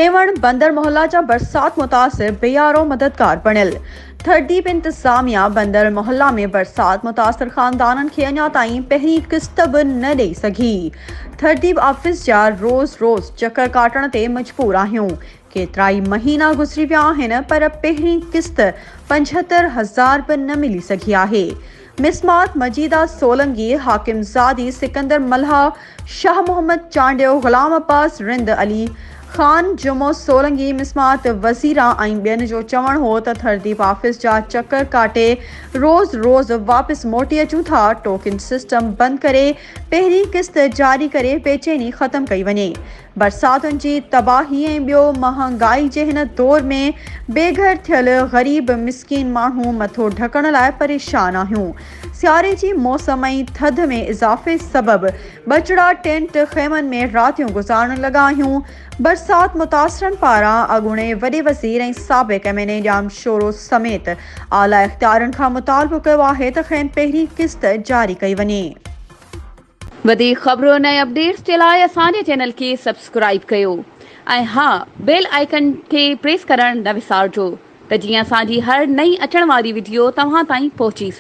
सेवण बंदर मोहल्ला जा बरसात मुतासिर बेयारो मददगार बणिल। थर्दीप इंतजामिया बंदर मोहल्ला में बरसात मुतासिर खानदानन खे अञा ताईं पहिरीं किस्त बि न ॾेई सघी। थर्दीप ऑफिस जा रोज़ रोज़ चक्कर काटण ते मजबूर आहियूं। केतिराई महीना गुज़री विया आहिनि पर पहिरीं किस्त 75,000 बि न मिली सघी आहे। मिसमात मजीदा सोलंगी, हाकिम ज़ादी, सिकंदर मल्हा, शाह मोहम्मद चांडियो, गुलाम अब्बास, रिंद अली खान जुमो सोलंगी, मिसमात वज़ीरा ऐं ॿियनि जो चवणु हो त थर्दीप ऑफिस जा चक्कर काटे रोज़ रोज़ वापसि मोटी अचूं था। टोकन सिस्टम बंदि करे पहिरीं किस्त जारी करे बेचैनी ख़त्म कई वञे। बरसातुनि जी तबाही ऐं ॿियो महांगाई जे हिन दौर में बेघर थियल ग़रीब मिसकीन माण्हू मथो ढकण लाइ परेशान आहियूं। सियारे जी मौसम ऐं थधि में इज़ाफ़े सबबि बचड़ा टेंट ख़ैमनि में रातियूं गुज़ारण लॻा आहियूं। बरसात मुतासिरनि पारां अॻूणे वॾे वज़ीर ऐं साबिक़ MNA ॼाम शोरो समेत आला इख़्तियारनि खां मुतालबो कयो आहे त खेनि पहिरीं किस्त जारी कई वञे। वधीक ख़बरुनि ऐं अपडेट्स जे लाइ असांजे चैनल खे सब्सक्राइब कयो ऐं हा, बेल आइकन खे प्रेस करणु न विसारिजो त जीअं असांजी हर नई अचण वारी वीडियो तव्हां ताईं पहुची सघे।